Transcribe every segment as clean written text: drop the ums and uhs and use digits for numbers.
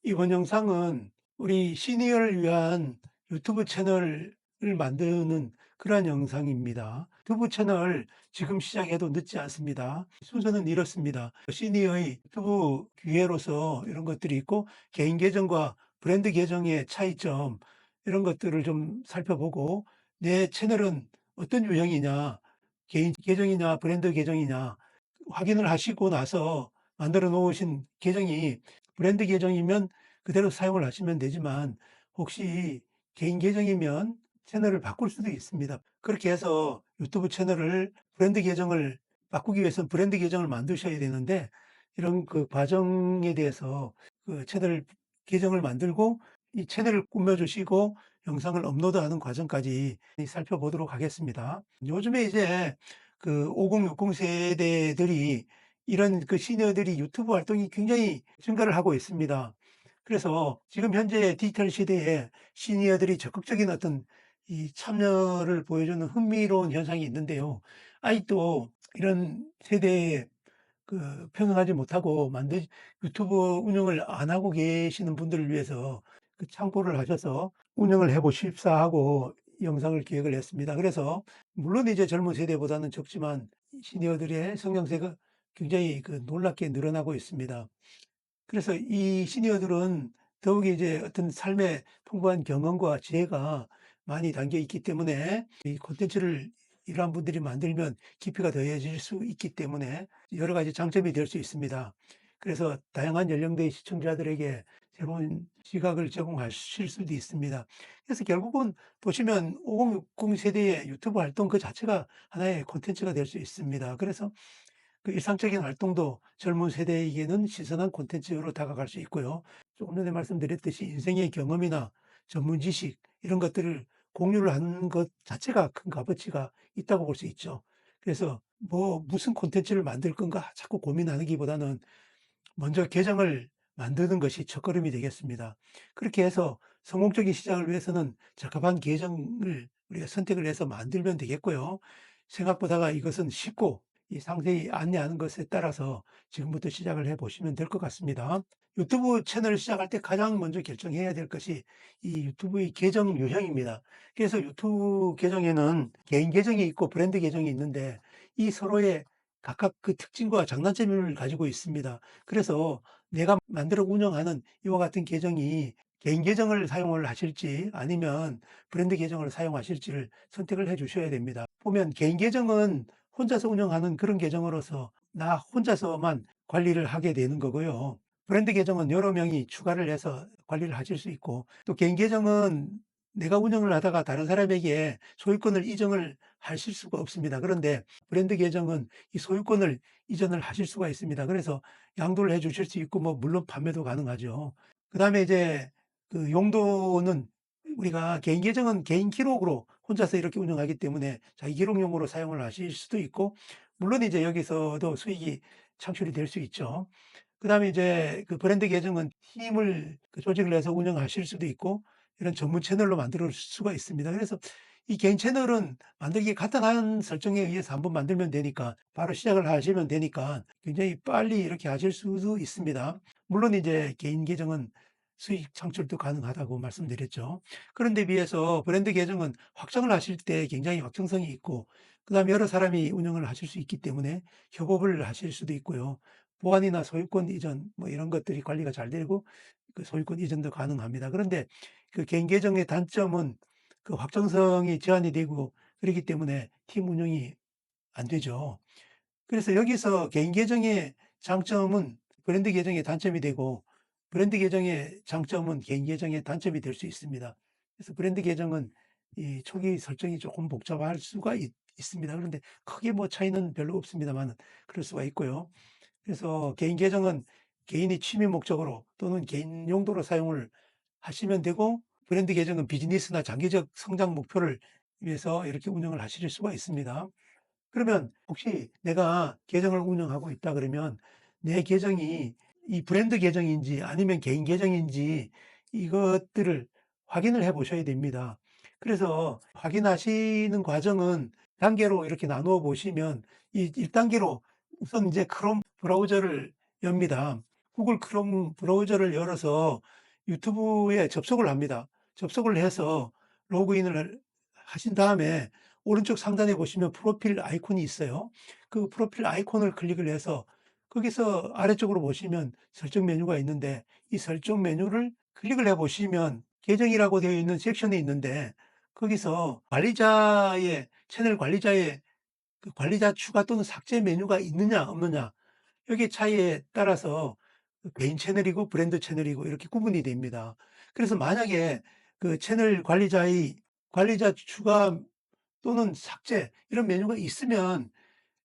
이번 영상은 우리 시니어를 위한 유튜브 채널을 만드는 그러한 영상입니다. 유튜브 채널 지금 시작해도 늦지 않습니다. 순서는 이렇습니다. 시니어의 유튜브 기회로서 이런 것들이 있고, 개인 계정과 브랜드 계정의 차이점, 이런 것들을 좀 살펴보고, 내 채널은 어떤 유형이냐, 개인 계정이냐 브랜드 계정이냐 확인을 하시고 나서 만들어 놓으신 계정이 브랜드 계정이면 그대로 사용을 하시면 되지만, 혹시 개인 계정이면 채널을 바꿀 수도 있습니다. 그렇게 해서 유튜브 채널을 브랜드 계정을 바꾸기 위해서는 브랜드 계정을 만드셔야 되는데, 이런 그 과정에 대해서 그 채널 계정을 만들고 이 채널을 꾸며 주시고 영상을 업로드하는 과정까지 살펴보도록 하겠습니다. 요즘에 이제 그 5060 세대들이, 이런 그 시니어들이 유튜브 활동이 굉장히 증가를 하고 있습니다. 그래서 지금 현재 디지털 시대에 시니어들이 적극적인 어떤 이 참여를 보여주는 흥미로운 현상이 있는데요. 아직도 이런 세대에 그 평등하지 못하고 유튜브 운영을 안 하고 계시는 분들을 위해서 그 참고를 하셔서 운영을 해 보십사 하고 영상을 기획을 했습니다. 그래서 물론 이제 젊은 세대보다는 적지만 시니어들의 성장세가 굉장히 그 놀랍게 늘어나고 있습니다. 그래서 이 시니어들은 더욱이 이제 어떤 삶의 풍부한 경험과 지혜가 많이 담겨 있기 때문에, 이 콘텐츠를 이러한 분들이 만들면 깊이가 더해질 수 있기 때문에 여러 가지 장점이 될 수 있습니다. 그래서 다양한 연령대의 시청자들에게 새로운 시각을 제공하실 수도 있습니다. 그래서 결국은 보시면 5060 세대의 유튜브 활동 그 자체가 하나의 콘텐츠가 될 수 있습니다. 그래서 그 일상적인 활동도 젊은 세대에게는 신선한 콘텐츠로 다가갈 수 있고요. 조금 전에 말씀드렸듯이 인생의 경험이나 전문 지식, 이런 것들을 공유를 하는 것 자체가 큰 값어치가 있다고 볼 수 있죠. 그래서 무슨 콘텐츠를 만들 건가 자꾸 고민하기보다는 먼저 계정을 만드는 것이 첫걸음이 되겠습니다. 그렇게 해서 성공적인 시작을 위해서는 적합한 계정을 우리가 선택을 해서 만들면 되겠고요. 생각보다가 이것은 쉽고, 이 상세히 안내하는 것에 따라서 지금부터 시작을 해 보시면 될 것 같습니다. 유튜브 채널을 시작할 때 가장 먼저 결정해야 될 것이 이 유튜브의 계정 유형입니다. 그래서 유튜브 계정에는 개인 계정이 있고 브랜드 계정이 있는데, 이 서로의 각각 그 특징과 장단점을 가지고 있습니다. 그래서 내가 만들어 운영하는 이와 같은 계정이 개인 계정을 사용을 하실지 아니면 브랜드 계정을 사용하실지를 선택을 해 주셔야 됩니다. 보면 개인 계정은 혼자서 운영하는 그런 계정으로서 나 혼자서만 관리를 하게 되는 거고요. 브랜드 계정은 여러 명이 추가를 해서 관리를 하실 수 있고, 또 개인 계정은 내가 운영을 하다가 다른 사람에게 소유권을 이전을 하실 수가 없습니다. 그런데 브랜드 계정은 이 소유권을 이전을 하실 수가 있습니다. 그래서 양도를 해 주실 수 있고, 물론 판매도 가능하죠. 그다음에 이제 그 용도는, 우리가 개인 계정은 개인 기록으로 혼자서 이렇게 운영하기 때문에 자기 기록용으로 사용을 하실 수도 있고, 물론 이제 여기서도 수익이 창출이 될 수 있죠. 그다음에 이제 그 브랜드 계정은 팀을 그 조직을 해서 운영하실 수도 있고, 이런 전문 채널로 만들 수가 있습니다. 그래서 이 개인 채널은 만들기 간단한 설정에 의해서 한번 만들면 되니까 바로 시작을 하시면 되니까 굉장히 빨리 이렇게 하실 수도 있습니다. 물론 이제 개인 계정은 수익 창출도 가능하다고 말씀드렸죠. 그런데 비해서 브랜드 계정은 확장을 하실 때 굉장히 확장성이 있고, 그다음에 여러 사람이 운영을 하실 수 있기 때문에 협업을 하실 수도 있고요. 보안이나 소유권 이전 이런 것들이 관리가 잘 되고 그 소유권 이전도 가능합니다. 그런데 그 개인 계정의 단점은 그 확장성이 제한이 되고 그렇기 때문에 팀 운영이 안 되죠. 그래서 여기서 개인 계정의 장점은 브랜드 계정의 단점이 되고, 브랜드 계정의 장점은 개인 계정의 단점이 될 수 있습니다. 그래서 브랜드 계정은 이 초기 설정이 조금 복잡할 수가 있습니다. 그런데 크게 차이는 별로 없습니다만 그럴 수가 있고요. 그래서 개인 계정은 개인이 취미 목적으로 또는 개인 용도로 사용을 하시면 되고, 브랜드 계정은 비즈니스나 장기적 성장 목표를 위해서 이렇게 운영을 하실 수가 있습니다. 그러면 혹시 내가 계정을 운영하고 있다 그러면 내 계정이 이 브랜드 계정인지 아니면 개인 계정인지 이것들을 확인을 해 보셔야 됩니다. 그래서 확인하시는 과정은 단계로 이렇게 나누어 보시면, 이 1단계로 우선 이제 크롬 브라우저를 엽니다. 구글 크롬 브라우저를 열어서 유튜브에 접속을 합니다. 접속을 해서 로그인을 하신 다음에 오른쪽 상단에 보시면 프로필 아이콘이 있어요. 그 프로필 아이콘을 클릭을 해서 거기서 아래쪽으로 보시면 설정 메뉴가 있는데 이 설정 메뉴를 클릭을 해 보시면 계정이라고 되어 있는 섹션이 있는데 거기서 관리자의 채널 관리자의 그 관리자 추가 또는 삭제 메뉴가 있느냐 없느냐 여기에 차이에 따라서 그 개인 채널이고 브랜드 채널이고 이렇게 구분이 됩니다. 그래서 만약에 그 채널 관리자의 관리자 추가 또는 삭제 이런 메뉴가 있으면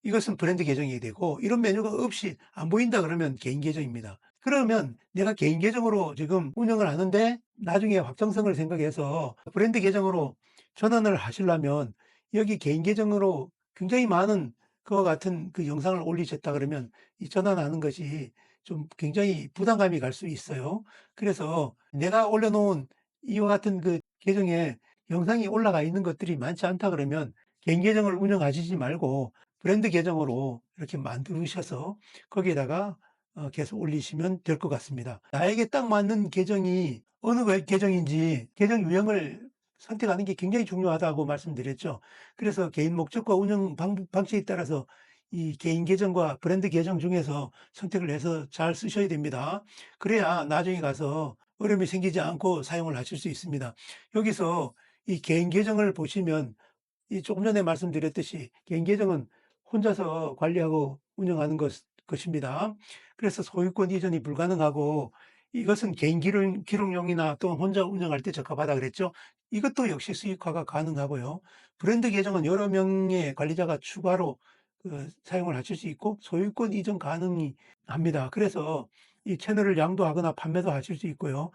이것은 브랜드 계정이 되고 이런 메뉴가 없이 안 보인다 그러면 개인 계정입니다. 그러면 내가 개인 계정으로 지금 운영을 하는데 나중에 확장성을 생각해서 브랜드 계정으로 전환을 하시려면 여기 개인 계정으로 굉장히 많은 그와 같은 그 영상을 올리셨다 그러면 이 전환하는 것이 좀 굉장히 부담감이 갈 수 있어요. 그래서 내가 올려놓은 이와 같은 그 계정에 영상이 올라가 있는 것들이 많지 않다 그러면 개인 계정을 운영하시지 말고 브랜드 계정으로 이렇게 만드셔서 거기에다가 계속 올리시면 될 것 같습니다. 나에게 딱 맞는 계정이 어느 계정인지 계정 유형을 선택하는 게 굉장히 중요하다고 말씀드렸죠. 그래서 개인 목적과 운영 방식에 따라서 이 개인 계정과 브랜드 계정 중에서 선택을 해서 잘 쓰셔야 됩니다. 그래야 나중에 가서 어려움이 생기지 않고 사용을 하실 수 있습니다. 여기서 이 개인 계정을 보시면 이 조금 전에 말씀드렸듯이 개인 계정은 혼자서 관리하고 운영하는 것입니다. 그래서 소유권 이전이 불가능하고 이것은 개인 기록용이나 또 혼자 운영할 때 적합하다 그랬죠. 이것도 역시 수익화가 가능하고요. 브랜드 계정은 여러 명의 관리자가 추가로 사용을 하실 수 있고 소유권 이전 가능이 합니다. 그래서 이 채널을 양도하거나 판매도 하실 수 있고요.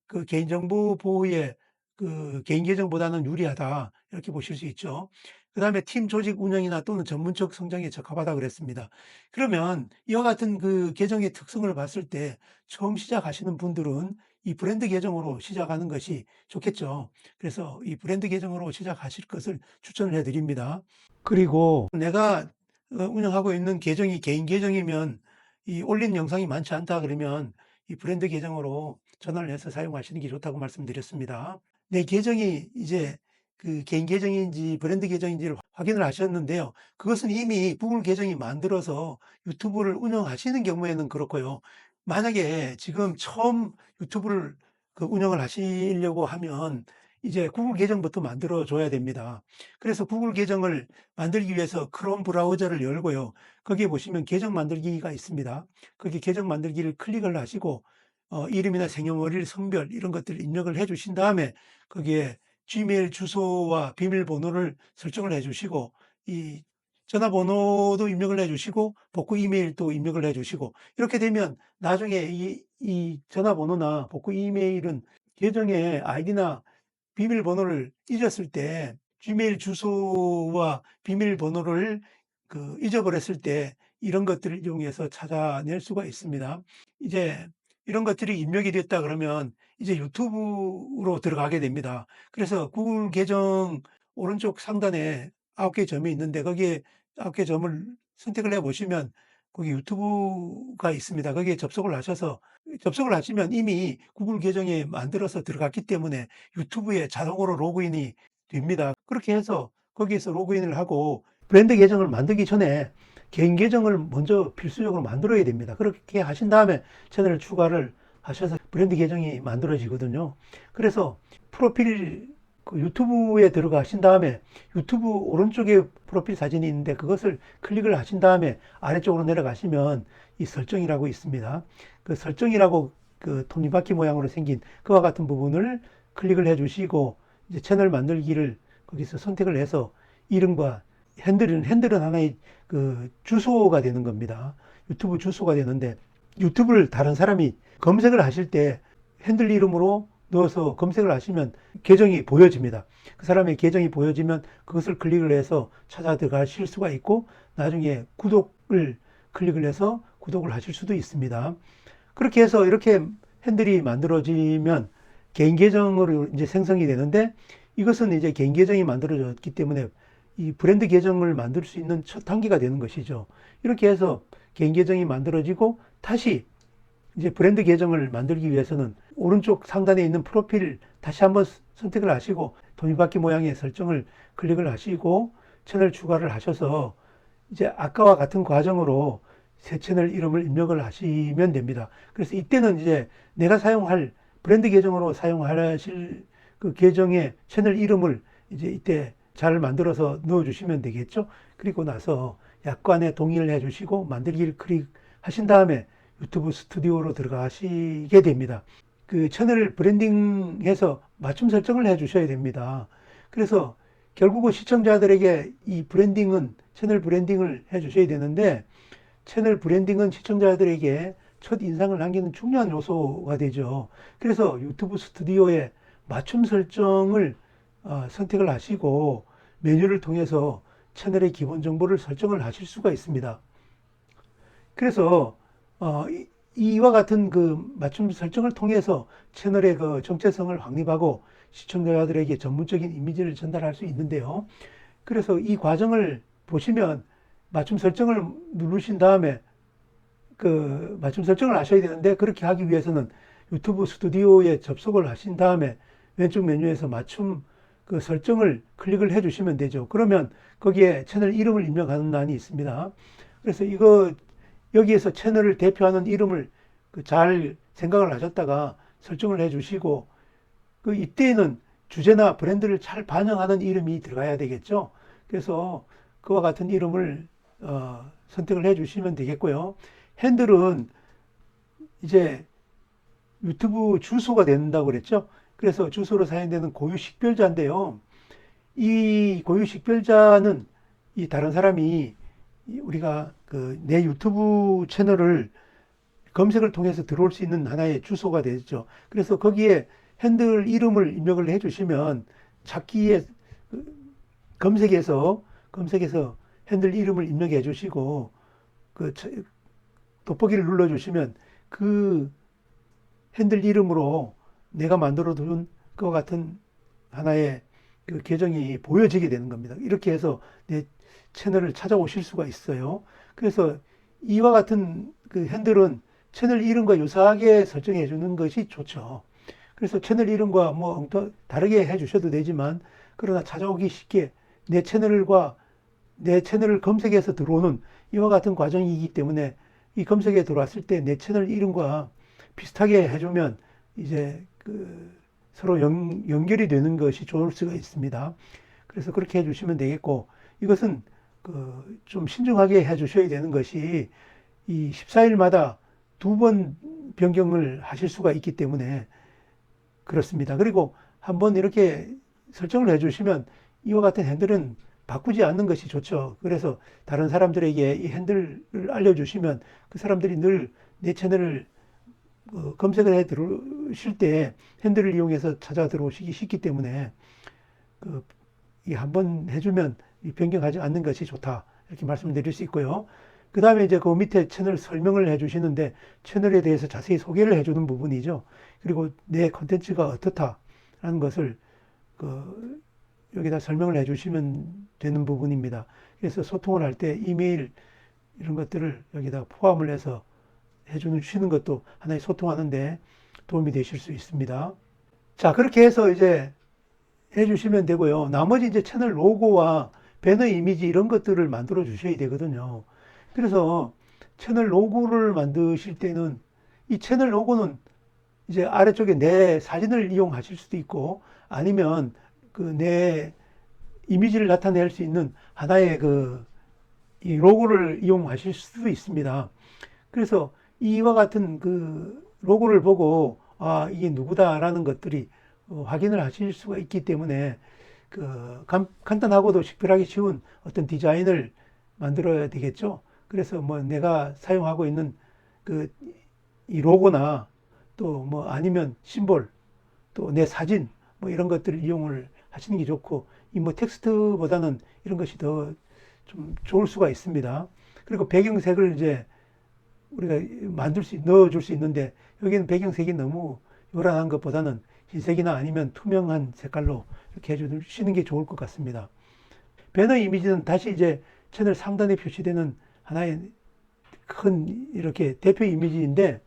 그 개인정보 보호에 그 개인 계정보다는 유리하다 이렇게 보실 수 있죠. 그다음에 팀 조직 운영이나 또는 전문적 성장에 적합하다 그랬습니다. 그러면 이와 같은 그 계정의 특성을 봤을 때 처음 시작하시는 분들은 이 브랜드 계정으로 시작하는 것이 좋겠죠. 그래서 이 브랜드 계정으로 시작하실 것을 추천을 해 드립니다. 그리고 내가 운영하고 있는 계정이 개인 계정이면 이 올린 영상이 많지 않다 그러면 이 브랜드 계정으로 전환을 해서 사용하시는 게 좋다고 말씀드렸습니다. 내 계정이 이제 그 개인 계정인지 브랜드 계정인지를 확인을 하셨는데요. 그것은 이미 구글 계정이 만들어서 유튜브를 운영하시는 경우에는 그렇고요. 만약에 지금 처음 유튜브를 운영을 하시려고 하면 이제 구글 계정부터 만들어 줘야 됩니다. 그래서 구글 계정을 만들기 위해서 크롬 브라우저를 열고요. 거기에 보시면 계정 만들기가 있습니다. 거기 계정 만들기를 클릭을 하시고 이름이나 생년월일, 성별 이런 것들을 입력을 해 주신 다음에 거기에 지메일 주소와 비밀번호를 설정을 해 주시고 이 전화번호도 입력을 해 주시고 복구 이메일도 입력을 해 주시고 이렇게 되면 나중에 이 전화번호나 복구 이메일은 계정의 아이디나 비밀번호를 잊었을 때 지메일 주소와 비밀번호를 잊어버렸을 때 이런 것들을 이용해서 찾아낼 수가 있습니다. 이제 이런 것들이 입력이 됐다 그러면 이제 유튜브로 들어가게 됩니다. 그래서 구글 계정 오른쪽 상단에 9개 점이 있는데 거기에 9개 점을 선택을 해 보시면 거기 유튜브가 있습니다. 거기에 접속을 하시면 이미 구글 계정에 만들어서 들어갔기 때문에 유튜브에 자동으로 로그인이 됩니다. 그렇게 해서 거기에서 로그인을 하고 브랜드 계정을 만들기 전에 개인 계정을 먼저 필수적으로 만들어야 됩니다. 그렇게 하신 다음에 채널을 추가를 하셔서 브랜드 계정이 만들어지거든요. 그래서 프로필 유튜브에 들어가신 다음에 유튜브 오른쪽에 프로필 사진이 있는데 그것을 클릭을 하신 다음에 아래쪽으로 내려가시면 이 설정이라고 있습니다. 그 설정이라고 그 톱니바퀴 모양으로 생긴 그와 같은 부분을 클릭을 해 주시고 이제 채널 만들기를 거기서 선택을 해서 이름과 핸들은 하나의 그 주소가 되는 겁니다. 유튜브 주소가 되는데 유튜브를 다른 사람이 검색을 하실 때 핸들 이름으로 넣어서 검색을 하시면 계정이 보여집니다. 그 사람의 계정이 보여지면 그것을 클릭을 해서 찾아 들어가실 수가 있고 나중에 구독을 클릭을 해서 구독을 하실 수도 있습니다. 그렇게 해서 이렇게 핸들이 만들어지면 개인 계정으로 이제 생성이 되는데 이것은 이제 개인 계정이 만들어졌기 때문에 이 브랜드 계정을 만들 수 있는 첫 단계가 되는 것이죠. 이렇게 해서 개인 계정이 만들어지고 다시 이제 브랜드 계정을 만들기 위해서는 오른쪽 상단에 있는 프로필 다시 한번 선택을 하시고 도미바퀴 모양의 설정을 클릭을 하시고 채널 추가를 하셔서 이제 아까와 같은 과정으로 새 채널 이름을 입력을 하시면 됩니다. 그래서 이때는 이제 내가 사용할 브랜드 계정으로 사용하실 그 계정의 채널 이름을 이제 이때 잘 만들어서 넣어 주시면 되겠죠. 그리고 나서 약관에 동의를 해 주시고 만들기를 클릭하신 다음에 유튜브 스튜디오로 들어가시게 됩니다. 그 채널 브랜딩해서 맞춤 설정을 해 주셔야 됩니다. 그래서 결국은 시청자들에게 이 브랜딩은 채널 브랜딩을 해 주셔야 되는데 채널 브랜딩은 시청자들에게 첫 인상을 남기는 중요한 요소가 되죠. 그래서 유튜브 스튜디오에 맞춤 설정을 선택을 하시고 메뉴를 통해서 채널의 기본 정보를 설정을 하실 수가 있습니다. 그래서 이와 같은 그 맞춤 설정을 통해서 채널의 그 정체성을 확립하고 시청자들에게 전문적인 이미지를 전달할 수 있는데요. 그래서 이 과정을 보시면 맞춤 설정을 누르신 다음에 그 맞춤 설정을 하셔야 되는데 그렇게 하기 위해서는 유튜브 스튜디오에 접속을 하신 다음에 왼쪽 메뉴에서 맞춤 그 설정을 클릭을 해 주시면 되죠. 그러면 거기에 채널 이름을 입력하는欄이 있습니다. 그래서 이거 여기에서 채널을 대표하는 이름을 잘 생각을 하셨다가 설정을 해 주시고 그 이때에는 주제나 브랜드를 잘 반영하는 이름이 들어가야 되겠죠. 그래서 그와 같은 이름을 선택을 해 주시면 되겠고요. 핸들은 이제 유튜브 주소가 된다고 그랬죠. 그래서 주소로 사용되는 고유 식별자인데요. 이 고유 식별자는 이 다른 사람이 우리가 그 내 유튜브 채널을 검색을 통해서 들어올 수 있는 하나의 주소가 되죠. 그래서 거기에 핸들 이름을 입력을 해 주시면 찾기에 검색에서 핸들 이름을 입력해 주시고 그 돋보기를 눌러 주시면 그 핸들 이름으로 내가 만들어 둔 그와 같은 하나의 그 계정이 보여지게 되는 겁니다. 이렇게 해서 내 채널을 찾아오실 수가 있어요. 그래서 이와 같은 그 핸들은 채널 이름과 유사하게 설정해 주는 것이 좋죠. 그래서 채널 이름과 뭐 다르게 해 주셔도 되지만 그러나 찾아오기 쉽게 내 채널을 검색해서 들어오는 이와 같은 과정이기 때문에 이 검색에 들어왔을 때 내 채널 이름과 비슷하게 해주면 이제 그 서로 연결이 되는 것이 좋을 수가 있습니다. 그래서 그렇게 해주시면 되겠고 이것은 그 좀 신중하게 해주셔야 되는 것이 이 14일마다 2번 변경을 하실 수가 있기 때문에 그렇습니다. 그리고 한번 이렇게 설정을 해주시면 이와 같은 핸들은 바꾸지 않는 것이 좋죠. 그래서 다른 사람들에게 이 핸들을 알려주시면 그 사람들이 늘 내 채널을 검색을 해 들어오실 때 핸들을 이용해서 찾아 들어오시기 쉽기 때문에 한번 해주면 변경하지 않는 것이 좋다. 이렇게 말씀드릴 수 있고요. 그 다음에 이제 그 밑에 채널 설명을 해주시는데 채널에 대해서 자세히 소개를 해주는 부분이죠. 그리고 내 컨텐츠가 어떻다라는 것을 여기다 설명을 해주시면 되는 부분입니다. 그래서 소통을 할 때 이메일 이런 것들을 여기다 포함을 해서 해주시는 것도 하나의 소통하는데 도움이 되실 수 있습니다. 자, 그렇게 해서 이제 해주시면 되고요. 나머지 이제 채널 로고와 배너 이미지 이런 것들을 만들어 주셔야 되거든요. 그래서 채널 로고를 만드실 때는 이 채널 로고는 이제 아래쪽에 내 사진을 이용하실 수도 있고 아니면 그 내 이미지를 나타낼 수 있는 하나의 이 로고를 이용하실 수도 있습니다. 그래서 이와 같은 그 로고를 보고 이게 누구다라는 것들이 확인을 하실 수가 있기 때문에 간단하고도 식별하기 쉬운 어떤 디자인을 만들어야 되겠죠. 그래서 뭐 내가 사용하고 있는 이 로고나 또 뭐 아니면 심볼 또 내 사진 뭐 이런 것들을 이용을 하시는 게 좋고 이 뭐 텍스트보다는 이런 것이 더 좀 좋을 수가 있습니다. 그리고 배경색을 이제 우리가 넣어줄 수 있는데 여기는 배경색이 너무 요란한 것보다는 흰색이나 아니면 투명한 색깔로 이렇게 해주시는 게 좋을 것 같습니다. 배너 이미지는 다시 이제 채널 상단에 표시되는 하나의 큰 이렇게 대표 이미지인데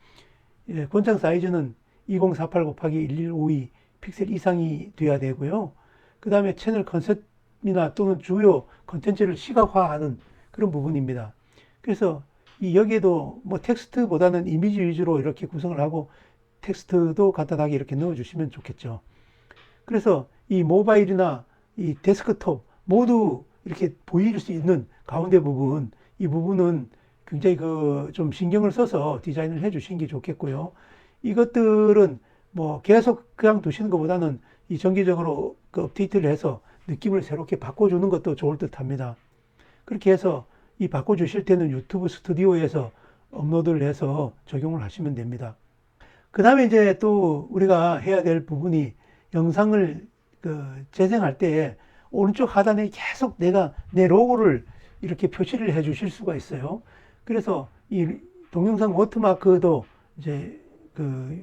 예, 권장 사이즈는 2048 곱하기 1152 픽셀 이상이 돼야 되고요. 그 다음에 채널 컨셉이나 또는 주요 컨텐츠를 시각화하는 그런 부분입니다. 그래서 여기에도 뭐 텍스트보다는 이미지 위주로 이렇게 구성을 하고 텍스트도 간단하게 이렇게 넣어주시면 좋겠죠. 그래서 이 모바일이나 이 데스크톱 모두 이렇게 보일 수 있는 가운데 부분, 이 부분은 굉장히 좀 신경을 써서 디자인을 해 주시는 게 좋겠고요. 이것들은 뭐 계속 그냥 두시는 것보다는 이 정기적으로 업데이트를 해서 느낌을 새롭게 바꿔주는 것도 좋을 듯 합니다. 그렇게 해서 이 바꿔주실 때는 유튜브 스튜디오에서 업로드를 해서 적용을 하시면 됩니다. 그 다음에 이제 또 우리가 해야 될 부분이 영상을 재생할 때 오른쪽 하단에 계속 내가 내 로고를 이렇게 표시를 해 주실 수가 있어요. 그래서 이 동영상 워터마크도 이제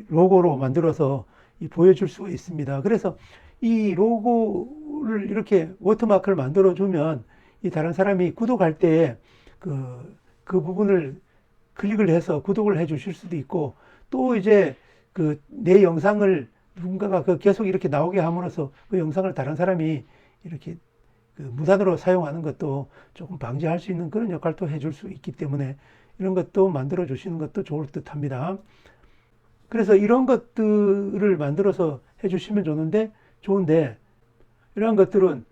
로고로 만들어서 보여줄 수가 있습니다. 그래서 이 로고를 이렇게 워터마크를 만들어 주면 이 다른 사람이 구독할 때 그 부분을 클릭을 해서 구독을 해 주실 수도 있고, 또 이제 내 영상을 누군가가 계속 이렇게 나오게 함으로써 그 영상을 다른 사람이 이렇게 무단으로 사용하는 것도 조금 방지할 수 있는 그런 역할도 해줄 수 있기 때문에 이런 것도 만들어 주시는 것도 좋을 듯 합니다. 그래서 이런 것들을 만들어서 해주시면 좋은데 이러한 것들은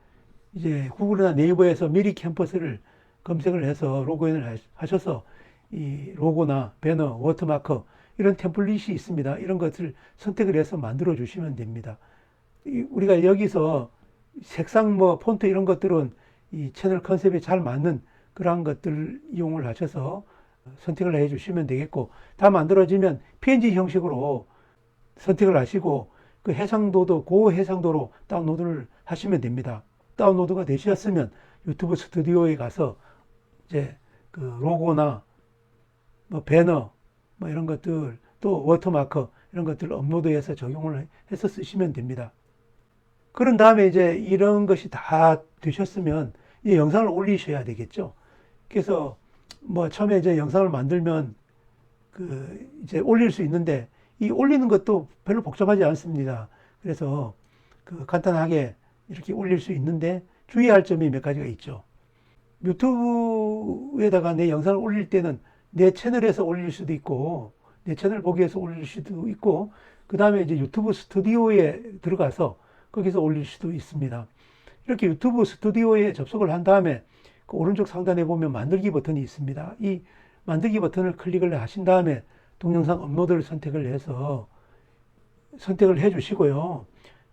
이제 구글이나 네이버에서 미리 캠퍼스를 검색을 해서 로그인을 하셔서 이 로고나 배너, 워터마크 이런 템플릿이 있습니다. 이런 것을 선택을 해서 만들어 주시면 됩니다. 우리가 여기서 색상 폰트 이런 것들은 이 채널 컨셉에 잘 맞는 그러한 것들 이용을 하셔서 선택을 해 주시면 되겠고, 다 만들어지면 PNG 형식으로 선택을 하시고 그 해상도도 고해상도로 다운로드를 하시면 됩니다. 다운로드가 되셨으면 유튜브 스튜디오에 가서 이제 로고나 배너 이런 것들 또 워터마크 이런 것들을 업로드해서 적용을 해서 쓰시면 됩니다. 그런 다음에 이제 이런 것이 다 되셨으면 이제 영상을 올리셔야 되겠죠. 그래서 처음에 이제 영상을 만들면 이제 올릴 수 있는데 이 올리는 것도 별로 복잡하지 않습니다. 그래서 간단하게 이렇게 올릴 수 있는데 주의할 점이 몇 가지가 있죠. 유튜브에다가 내 영상을 올릴 때는 내 채널에서 올릴 수도 있고, 내 채널 보기에서 올릴 수도 있고, 그 다음에 이제 유튜브 스튜디오에 들어가서 거기서 올릴 수도 있습니다. 이렇게 유튜브 스튜디오에 접속을 한 다음에 그 오른쪽 상단에 보면 만들기 버튼이 있습니다. 이 만들기 버튼을 클릭을 하신 다음에 동영상 업로드를 선택을 해서 선택을 해 주시고요.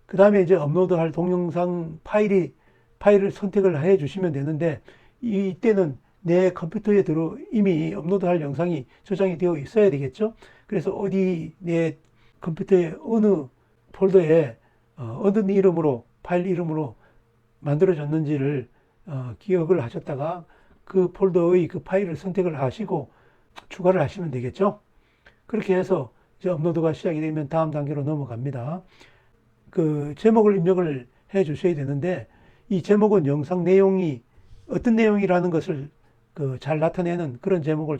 그 다음에 이제 업로드할 동영상 파일을 선택을 해 주시면 되는데, 이때는 내 컴퓨터에 이미 업로드할 영상이 저장이 되어 있어야 되겠죠. 그래서 어디 내 컴퓨터에 어느 폴더에 어떤 이름으로 파일 이름으로 만들어졌는지를 기억을 하셨다가 그 폴더의 그 파일을 선택을 하시고 추가를 하시면 되겠죠. 그렇게 해서 이제 업로드가 시작이 되면 다음 단계로 넘어갑니다. 제목을 입력을 해 주셔야 되는데, 이 제목은 영상 내용이 어떤 내용이라는 것을 잘 나타내는 그런 제목을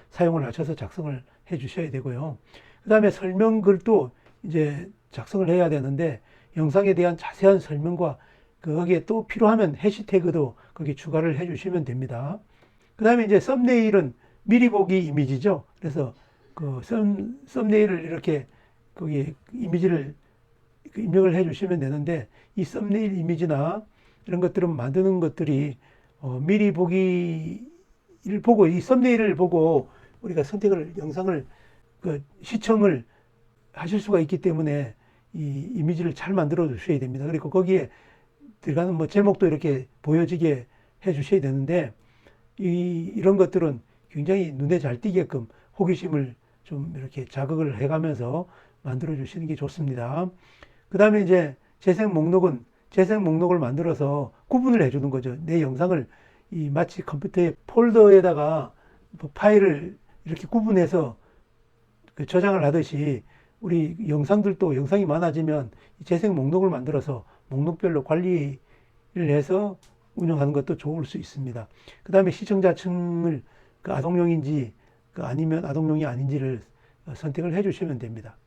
사용을 하셔서 작성을 해 주셔야 되고요. 그 다음에 설명글도 이제 작성을 해야 되는데, 영상에 대한 자세한 설명과 거기에 또 필요하면 해시태그도 거기 추가를 해 주시면 됩니다. 그 다음에 이제 썸네일은 미리 보기 이미지죠. 그래서 썸네일을 이렇게 거기 이미지를 입력을 해 주시면 되는데, 이 썸네일 이미지나 이런 것들은 만드는 것들이 미리 보기를 보고 이 썸네일을 보고 우리가 영상을 시청을 하실 수가 있기 때문에 이 이미지를 잘 만들어 주셔야 됩니다. 그리고 거기에 들어가는 제목도 이렇게 보여지게 해 주셔야 되는데, 이런 것들은 굉장히 눈에 잘 띄게끔 호기심을 좀 이렇게 자극을 해가면서 만들어 주시는 게 좋습니다. 그 다음에 이제 재생 목록을 만들어서 구분을 해주는 거죠. 내 영상을 마치 컴퓨터의 폴더에다가 파일을 이렇게 구분해서 저장을 하듯이 우리 영상들도 영상이 많아지면 재생 목록을 만들어서 목록별로 관리를 해서 운영하는 것도 좋을 수 있습니다. 그 다음에 시청자층을 아동용인지 아니면 아동용이 아닌지를 선택을 해주시면 됩니다.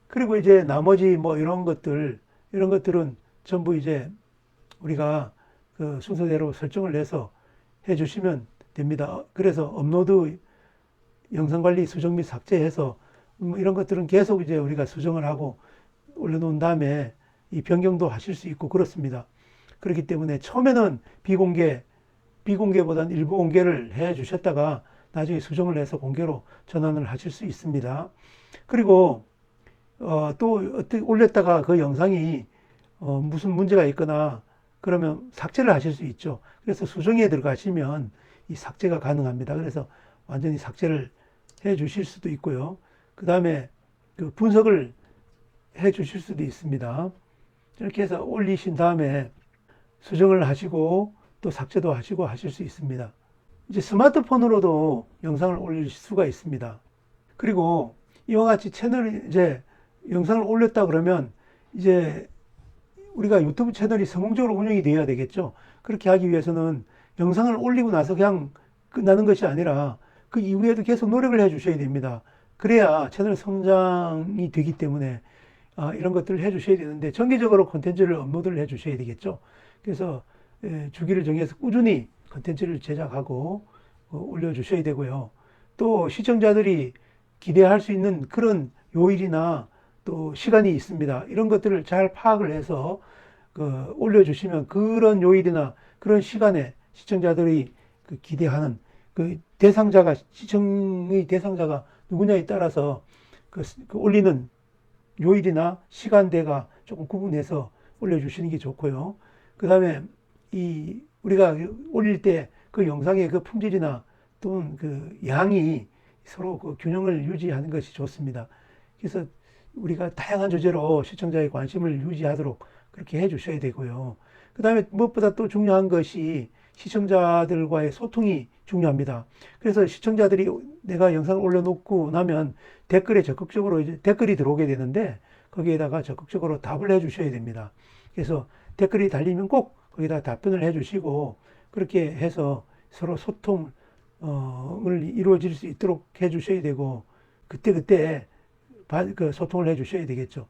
그리고 이제 나머지 뭐 이런 것들은 전부 이제 우리가 그 순서대로 설정을 해서 해주시면 됩니다. 그래서 업로드, 영상 관리, 수정 및 삭제해서 이런 것들은 계속 이제 우리가 수정을 하고 올려놓은 다음에 이 변경도 하실 수 있고 그렇습니다. 그렇기 때문에 처음에는 비공개보다는 일부 공개를 해 주셨다가 나중에 수정을 해서 공개로 전환을 하실 수 있습니다. 그리고 또 어떻게 올렸다가 그 영상이 무슨 문제가 있거나 그러면 삭제를 하실 수 있죠. 그래서 수정에 들어가시면 이 삭제가 가능합니다. 그래서 완전히 삭제를 해 주실 수도 있고요. 그 다음에 그 분석을 해 주실 수도 있습니다. 이렇게 해서 올리신 다음에 수정을 하시고 또 삭제도 하시고 하실 수 있습니다. 이제 스마트폰으로도 영상을 올릴 수가 있습니다. 그리고 이와 같이 채널이 이제 영상을 올렸다 그러면 이제 우리가 유튜브 채널이 성공적으로 운영이 되어야 되겠죠. 그렇게 하기 위해서는 영상을 올리고 나서 그냥 끝나는 것이 아니라 그 이후에도 계속 노력을 해 주셔야 됩니다. 그래야 채널 성장이 되기 때문에 이런 것들을 해 주셔야 되는데 정기적으로 콘텐츠를 업로드를 해 주셔야 되겠죠. 그래서 주기를 정해서 꾸준히 콘텐츠를 제작하고 올려 주셔야 되고요. 또 시청자들이 기대할 수 있는 그런 요일이나 또 시간이 있습니다. 이런 것들을 잘 파악을 해서 올려주시면 그런 요일이나 그런 시간에 시청자들이 기대하는 시청의 대상자가 누구냐에 따라서 그 올리는 요일이나 시간대가 조금 구분해서 올려주시는 게 좋고요. 그 다음에 우리가 올릴 때 그 영상의 그 품질이나 또는 그 양이 서로 그 균형을 유지하는 것이 좋습니다. 그래서 우리가 다양한 주제로 시청자의 관심을 유지하도록 그렇게 해 주셔야 되고요. 그 다음에 무엇보다 또 중요한 것이 시청자들과의 소통이 중요합니다. 그래서 시청자들이 내가 영상을 올려놓고 나면 댓글에 적극적으로 이제 댓글이 들어오게 되는데 거기에다가 적극적으로 답을 해 주셔야 됩니다. 그래서 댓글이 달리면 꼭 거기다 답변을 해 주시고 그렇게 해서 서로 소통을 이루어질 수 있도록 해 주셔야 되고 그때 그 소통을 해 주셔야 되겠죠.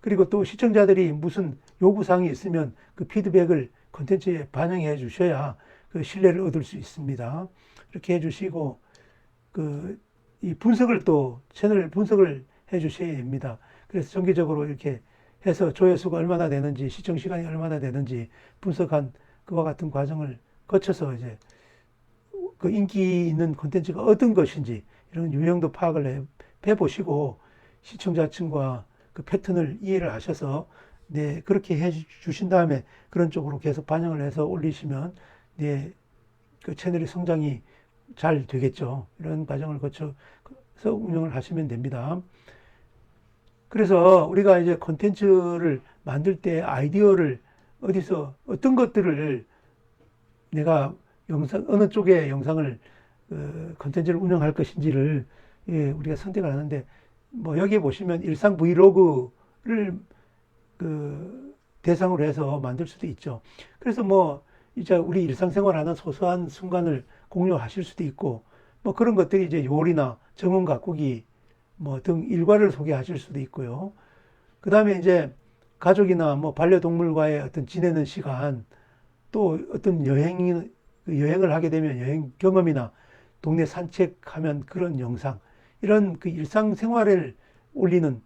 그리고 또 시청자들이 무슨 요구사항이 있으면 그 피드백을 콘텐츠에 반영해 주셔야 그 신뢰를 얻을 수 있습니다. 이렇게 해 주시고 이 분석을 또 채널 분석을 해 주셔야 됩니다. 그래서 정기적으로 이렇게 해서 조회수가 얼마나 되는지 시청 시간이 얼마나 되는지 분석한 그와 같은 과정을 거쳐서 이제 그 인기 있는 콘텐츠가 어떤 것인지 이런 유형도 파악을 해 보시고 시청자층과 그 패턴을 이해를 하셔서 그렇게 해 주신 다음에 그런 쪽으로 계속 반영을 해서 올리시면 그 채널의 성장이 잘 되겠죠. 이런 과정을 거쳐서 운영을 하시면 됩니다. 그래서 우리가 이제 콘텐츠를 만들 때 아이디어를 어떤 것들을 내가 어느 쪽에 영상을 콘텐츠를 운영할 것인지를 우리가 선택을 하는데 뭐 여기에 보시면 일상 브이로그를 대상으로 해서 만들 수도 있죠. 그래서 뭐 이제 우리 일상생활하는 소소한 순간을 공유하실 수도 있고 뭐 그런 것들이 이제 요리나 정원 가꾸기 뭐 등 일과를 소개하실 수도 있고요. 그 다음에 이제 가족이나 뭐 반려동물과의 어떤 지내는 시간 또 어떤 여행을 하게 되면 여행 경험이나 동네 산책하면 그런 영상 이런 그 일상생활을 올리는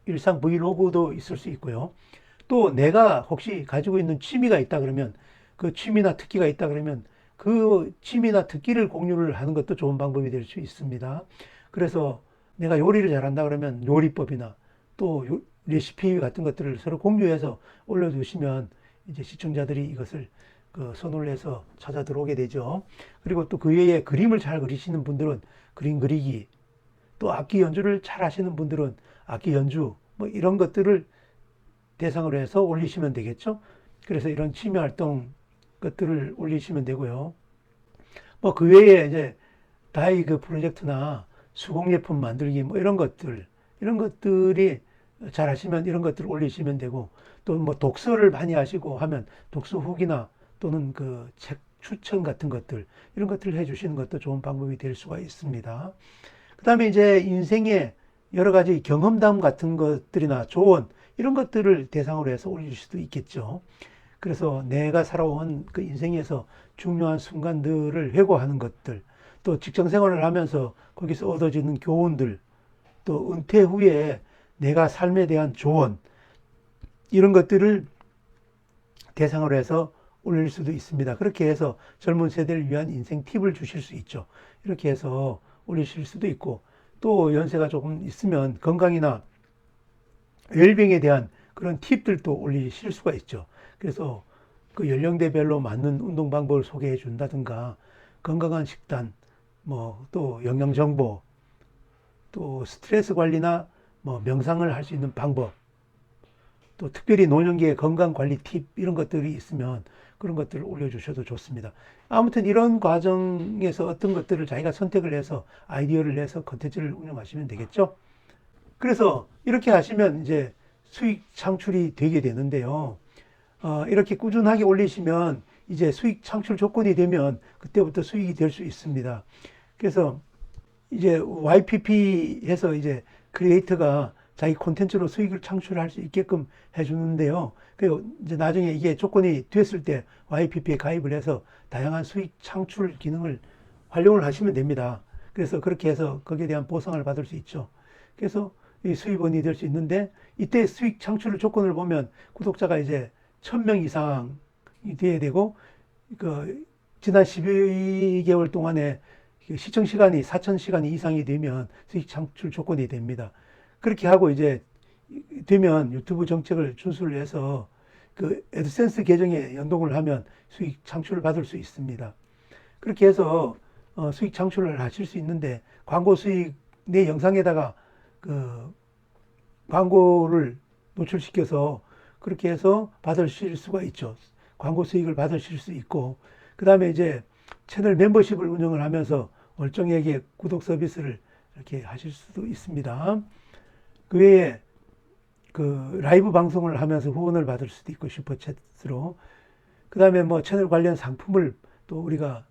일상 브이로그도 있을 수 있고요. 또 내가 혹시 가지고 있는 취미가 있다 그러면 그 취미나 특기가 있다 그러면 그 취미나 특기를 공유를 하는 것도 좋은 방법이 될 수 있습니다. 그래서 내가 요리를 잘한다 그러면 요리법이나 또 레시피 같은 것들을 서로 공유해서 올려두시면 이제 시청자들이 이것을 손을 내서 찾아 들어오게 되죠. 그리고 또 그 외에 그림을 잘 그리시는 분들은 그림 그리기, 또 악기 연주를 잘 하시는 분들은 악기 연주, 뭐 이런 것들을 대상으로 해서 올리시면 되겠죠. 그래서 이런 취미 활동 것들을 올리시면 되고요. 뭐 그 외에 이제 다이그 프로젝트나 수공예품 만들기 뭐 이런 것들이 잘 하시면 이런 것들을 올리시면 되고 또 뭐 독서를 많이 하시고 하면 독서 후기나 또는 그 책 추천 같은 것들 이런 것들을 해주시는 것도 좋은 방법이 될 수가 있습니다. 그 다음에 이제 인생의 여러 가지 경험담 같은 것들이나 조언 이런 것들을 대상으로 해서 올릴 수도 있겠죠. 그래서 내가 살아온 그 인생에서 중요한 순간들을 회고하는 것들, 또 직장 생활을 하면서 거기서 얻어지는 교훈들, 또 은퇴 후에 내가 삶에 대한 조언, 이런 것들을 대상으로 해서 올릴 수도 있습니다. 그렇게 해서 젊은 세대를 위한 인생 팁을 주실 수 있죠. 이렇게 해서 올리실 수도 있고, 또 연세가 조금 있으면 건강이나 웰빙에 대한 그런 팁들도 올리실 수가 있죠. 그래서 그 연령대별로 맞는 운동 방법을 소개해 준다든가, 건강한 식단, 뭐 또 영양 정보, 또 스트레스 관리나 뭐 명상을 할 수 있는 방법, 또 특별히 노년기의 건강 관리 팁 이런 것들이 있으면 그런 것들을 올려주셔도 좋습니다. 아무튼 이런 과정에서 어떤 것들을 자기가 선택을 해서 아이디어를 내서 컨텐츠를 운영하시면 되겠죠. 그래서 이렇게 하시면 이제 수익 창출이 되게 되는데요. 이렇게 꾸준하게 올리시면 이제 수익 창출 조건이 되면 그때부터 수익이 될 수 있습니다. 그래서 이제 YPP 해서 이제 크리에이터가 자기 콘텐츠로 수익을 창출할 수 있게끔 해주는데요. 그리고 이제 나중에 이게 조건이 됐을 때 YPP에 가입을 해서 다양한 수익 창출 기능을 활용을 하시면 됩니다. 그래서 그렇게 해서 거기에 대한 보상을 받을 수 있죠. 그래서 이 수익원이 될 수 있는데 이때 수익 창출 조건을 보면 구독자가 이제 1000명 이상이 돼야 되고 그 지난 12개월 동안에 시청 시간이 4000시간 이상이 되면 수익 창출 조건이 됩니다. 그렇게 하고 이제 되면 유튜브 정책을 준수를 해서 그 애드센스 계정에 연동을 하면 수익 창출을 받을 수 있습니다. 그렇게 해서 수익 창출을 하실 수 있는데 광고 수익 내 영상에다가 그 광고를 노출시켜서 그렇게 해서 받으실 수가 있죠. 광고 수익을 받으실 수 있고 그 다음에 이제 채널 멤버십을 운영을 하면서 월정액의 구독 서비스를 이렇게 하실 수도 있습니다. 그 외에 그 라이브 방송을 하면서 후원을 받을 수도 있고 슈퍼챗으로 그 다음에 뭐 채널 관련 상품을 또 우리가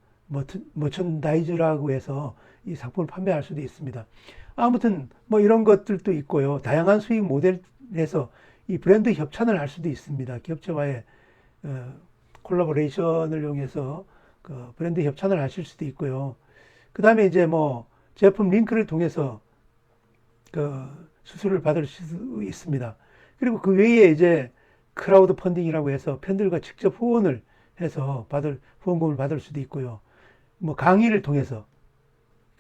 머천다이즈라고 해서 이 상품을 판매할 수도 있습니다. 아무튼 뭐 이런 것들도 있고요. 다양한 수익 모델에서 이 브랜드 협찬을 할 수도 있습니다. 기업체와의 콜라보레이션을 이용해서 그 브랜드 협찬을 하실 수도 있고요. 그 다음에 이제 뭐 제품 링크를 통해서 그 수수료를 받을 수 있습니다. 그리고 그 외에 이제 크라우드 펀딩이라고 해서 팬들과 직접 후원을 해서 후원금을 받을 수도 있고요. 뭐 강의를 통해서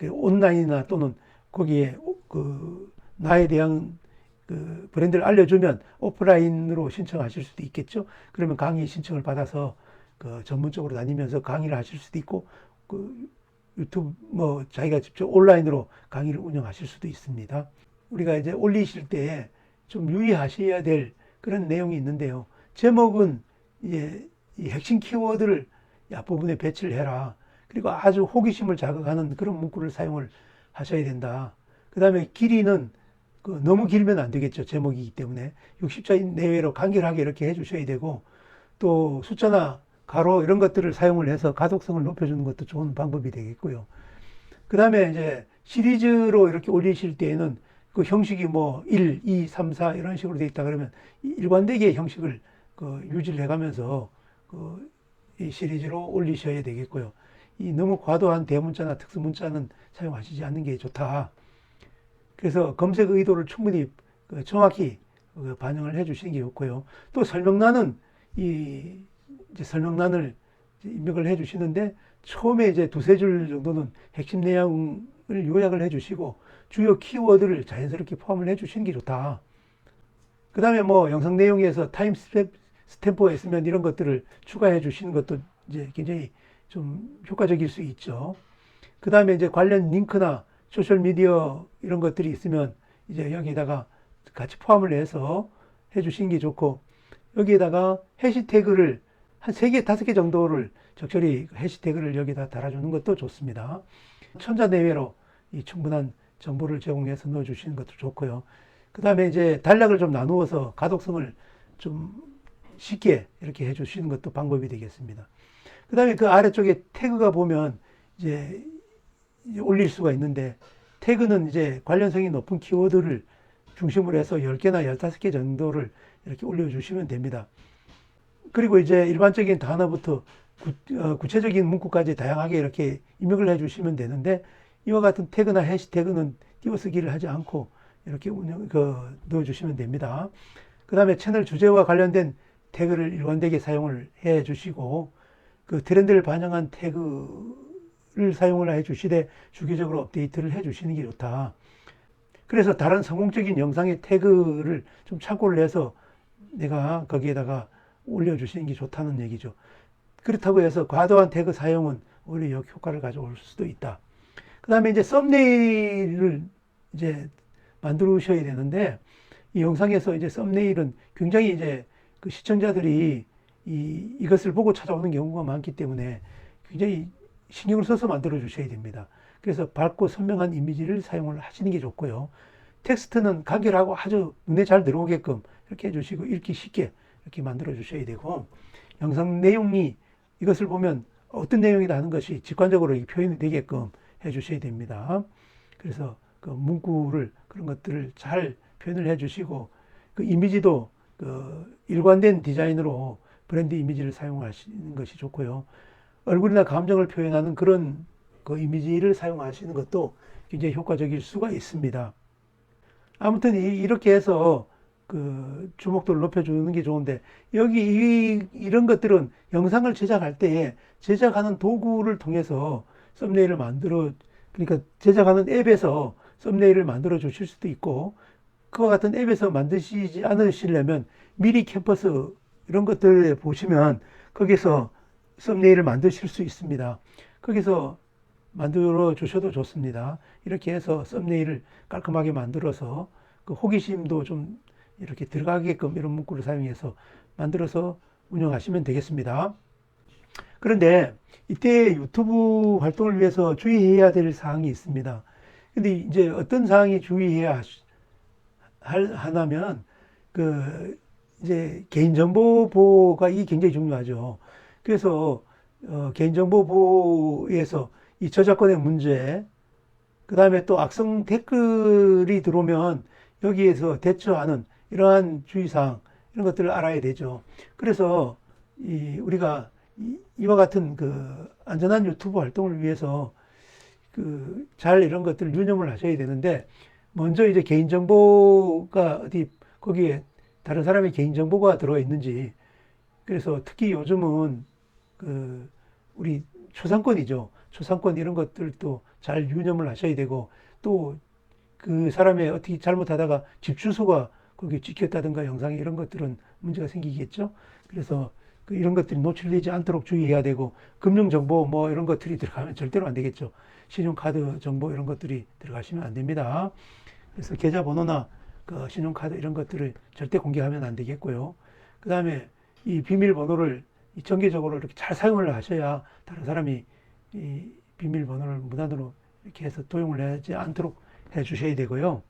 온라인이나 또는 거기에 그 나에 대한 그 브랜드를 알려주면 오프라인으로 신청하실 수도 있겠죠. 그러면 강의 신청을 받아서 그 전문적으로 다니면서 강의를 하실 수도 있고 그 유튜브 뭐 자기가 직접 온라인으로 강의를 운영하실 수도 있습니다. 우리가 이제 올리실 때 좀 유의하셔야 될 그런 내용이 있는데요. 제목은 이제 이 핵심 키워드를 앞부분에 배치를 해라. 그리고 아주 호기심을 자극하는 그런 문구를 사용을 하셔야 된다. 그 다음에 길이는 너무 길면 안 되겠죠. 제목이기 때문에 60자 내외로 간결하게 이렇게 해주셔야 되고 또 숫자나 가로 이런 것들을 사용을 해서 가독성을 높여주는 것도 좋은 방법이 되겠고요. 그 다음에 이제 시리즈로 이렇게 올리실 때에는 그 형식이 뭐 1, 2, 3, 4 이런 식으로 되어 있다 그러면 일관되게 형식을 유지를 해가면서 이 시리즈로 올리셔야 되겠고요. 이 너무 과도한 대문자나 특수문자는 사용하시지 않는 게 좋다. 그래서 검색 의도를 충분히 정확히 반영을 해 주시는 게 좋고요. 또 설명란은 이제 설명란을 입력을 해 주시는데 처음에 이제 두세 줄 정도는 핵심 내용을 요약을 해 주시고 주요 키워드를 자연스럽게 포함을 해 주시는 게 좋다. 그 다음에 뭐 영상 내용에서 타임 스탬프가 있으면 이런 것들을 추가해 주시는 것도 이제 굉장히 좀 효과적일 수 있죠. 그 다음에 이제 관련 링크나 소셜미디어 이런 것들이 있으면 이제 여기다가 같이 포함을 해서 해 주시는 게 좋고 여기에다가 해시태그를 한 3개, 5개 정도를 적절히 해시태그를 여기다 달아주는 것도 좋습니다. 천자 내외로 이 충분한 정보를 제공해서 넣어주시는 것도 좋고요. 그 다음에 이제 단락을 좀 나누어서 가독성을 좀 쉽게 이렇게 해주시는 것도 방법이 되겠습니다. 그 다음에 그 아래쪽에 태그가 보면 이제 올릴 수가 있는데 태그는 이제 관련성이 높은 키워드를 중심으로 해서 10개나 15개 정도를 이렇게 올려주시면 됩니다. 그리고 이제 일반적인 단어부터 구체적인 문구까지 다양하게 이렇게 입력을 해주시면 되는데, 이와 같은 태그나 해시태그는 띄어쓰기를 하지 않고 이렇게 넣어주시면 됩니다. 그 다음에 채널 주제와 관련된 태그를 일관되게 사용을 해 주시고, 그 트렌드를 반영한 태그를 사용을 해 주시되 주기적으로 업데이트를 해 주시는 게 좋다. 그래서 다른 성공적인 영상의 태그를 좀 참고를 해서 내가 거기에다가 올려주시는 게 좋다는 얘기죠. 그렇다고 해서 과도한 태그 사용은 오히려 역효과를 가져올 수도 있다. 그 다음에 이제 썸네일을 이제 만들으셔야 되는데, 이 영상에서 이제 썸네일은 굉장히 이제 그 시청자들이 이것을 보고 찾아오는 경우가 많기 때문에 굉장히 신경을 써서 만들어 주셔야 됩니다. 그래서 밝고 선명한 이미지를 사용을 하시는 게 좋고요. 텍스트는 간결하고 아주 눈에 잘 들어오게끔 이렇게 해주시고 읽기 쉽게 이렇게 만들어 주셔야 되고, 영상 내용이 이것을 보면 어떤 내용이다 하는 것이 직관적으로 표현이 되게끔 해 주셔야 됩니다. 그래서 그 문구를 그런 것들을 잘 표현을 해 주시고, 그 이미지도 그 일관된 디자인으로 브랜드 이미지를 사용하시는 것이 좋고요. 얼굴이나 감정을 표현하는 그런 그 이미지를 사용하시는 것도 굉장히 효과적일 수가 있습니다. 아무튼 이렇게 해서 그 주목도를 높여주는 게 좋은데, 여기 이런 것들은 영상을 제작할 때에 제작하는 도구를 통해서 썸네일을 그러니까 제작하는 앱에서 썸네일을 만들어 주실 수도 있고, 그와 같은 앱에서 만드시지 않으시려면 미리 캠퍼스 이런 것들에 보시면 거기서 썸네일을 만드실 수 있습니다. 거기서 만들어 주셔도 좋습니다. 이렇게 해서 썸네일을 깔끔하게 만들어서 그 호기심도 좀 이렇게 들어가게끔 이런 문구를 사용해서 만들어서 운영하시면 되겠습니다. 그런데 이때 유튜브 활동을 위해서 주의해야 될 사항이 있습니다. 근데 이제 어떤 사항이 주의해야 하냐면, 그 이제 개인정보 보호가 이게 굉장히 중요하죠. 그래서 개인정보 보호에서 이 저작권의 문제, 그 다음에 또 악성 댓글이 들어오면 여기에서 대처하는 이러한 주의사항, 이런 것들을 알아야 되죠. 그래서 우리가 이와 같은 그 안전한 유튜브 활동을 위해서 그 잘 이런 것들을 유념을 하셔야 되는데, 먼저 이제 개인정보가 어디 거기에 다른 사람의 개인정보가 들어가 있는지, 그래서 특히 요즘은 그 우리 초상권이죠. 초상권 이런 것들도 잘 유념을 하셔야 되고, 또 그 사람의 어떻게 잘못하다가 집 주소가 거기에 찍혔다든가 영상에 이런 것들은 문제가 생기겠죠. 그래서 이런 것들이 노출되지 않도록 주의해야 되고, 금융정보 뭐 이런 것들이 들어가면 절대로 안 되겠죠. 신용카드 정보 이런 것들이 들어가시면 안 됩니다. 그래서 계좌번호나 그 신용카드 이런 것들을 절대 공개하면 안 되겠고요. 그 다음에 이 비밀번호를 정기적으로 이렇게 잘 사용을 하셔야 다른 사람이 이 비밀번호를 무단으로 이렇게 해서 도용을 하지 않도록 해 주셔야 되고요.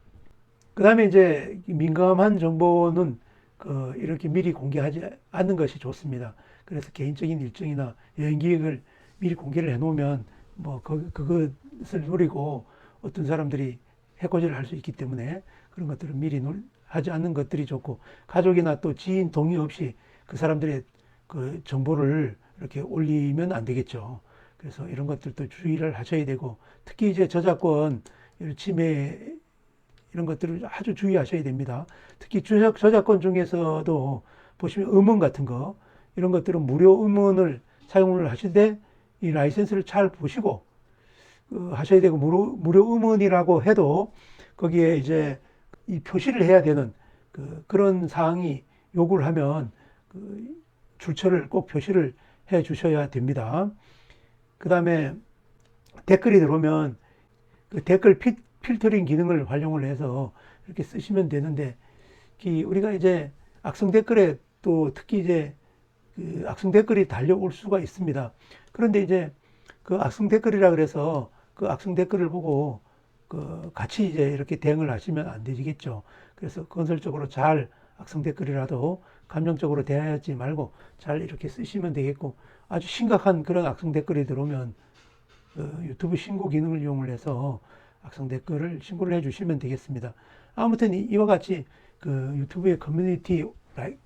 그 다음에 이제 민감한 정보는 이렇게 미리 공개하지 않는 것이 좋습니다. 그래서 개인적인 일정이나 여행 계획을 미리 공개를 해 놓으면 뭐 그것을 노리고 어떤 사람들이 해코지를 할 수 있기 때문에 그런 것들을 미리 하지 않는 것들이 좋고, 가족이나 또 지인 동의 없이 그 사람들의 그 정보를 이렇게 올리면 안 되겠죠. 그래서 이런 것들도 주의를 하셔야 되고, 특히 이제 저작권 침해 이런 것들을 아주 주의하셔야 됩니다. 특히 저작권 중에서도 보시면 음원 같은 거, 이런 것들은 무료 음원을 사용을 하시되 이 라이센스를 잘 보시고 하셔야 되고, 무료 음원이라고 해도 거기에 이제 이 표시를 해야 되는 그런 사항이 요구를 하면 그 출처를 꼭 표시를 해 주셔야 됩니다. 그 다음에 댓글이 들어오면 그 댓글 필터링 기능을 활용을 해서 이렇게 쓰시면 되는데, 우리가 이제 악성 댓글에 또 특히 이제 그 악성 댓글이 달려올 수가 있습니다. 그런데 이제 그 악성 댓글이라 그래서 그 악성 댓글을 보고 같이 이제 이렇게 대응을 하시면 안 되겠죠. 그래서 건설적으로 잘 악성 댓글이라도 감정적으로 대하지 말고 잘 이렇게 쓰시면 되겠고, 아주 심각한 그런 악성 댓글이 들어오면 유튜브 신고 기능을 이용을 해서 악성 댓글을 신고를 해주시면 되겠습니다. 아무튼 이와 같이 그 유튜브의 커뮤니티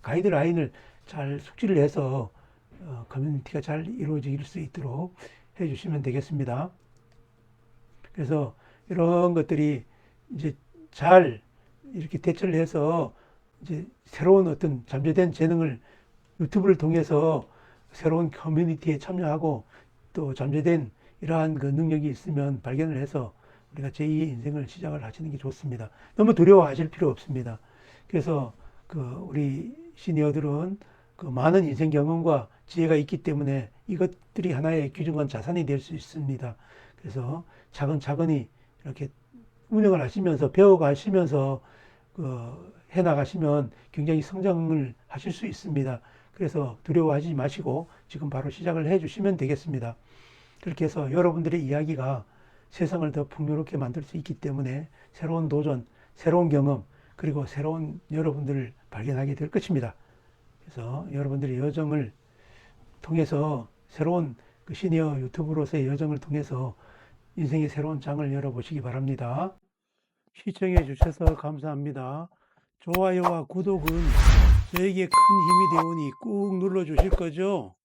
가이드라인을 잘 숙지를 해서 커뮤니티가 잘 이루어질 수 있도록 해주시면 되겠습니다. 그래서 이런 것들이 이제 잘 이렇게 대처를 해서 이제 새로운 어떤 잠재된 재능을 유튜브를 통해서 새로운 커뮤니티에 참여하고 또 잠재된 이러한 그 능력이 있으면 발견을 해서 우리가 제2의 인생을 시작을 하시는 게 좋습니다. 너무 두려워하실 필요 없습니다. 그래서 그 우리 시니어들은 그 많은 인생 경험과 지혜가 있기 때문에 이것들이 하나의 귀중한 자산이 될 수 있습니다. 그래서 차근차근히 이렇게 운영을 하시면서 배워가시면서 해나가시면 굉장히 성장을 하실 수 있습니다. 그래서 두려워하지 마시고 지금 바로 시작을 해주시면 되겠습니다. 그렇게 해서 여러분들의 이야기가 세상을 더 풍요롭게 만들 수 있기 때문에 새로운 도전, 새로운 경험, 그리고 새로운 여러분들을 발견하게 될 것입니다. 그래서 여러분들의 여정을 통해서 새로운 그 시니어 유튜브로서의 여정을 통해서 인생의 새로운 장을 열어보시기 바랍니다. 시청해 주셔서 감사합니다. 좋아요와 구독은 저에게 큰 힘이 되오니 꾹 눌러 주실 거죠?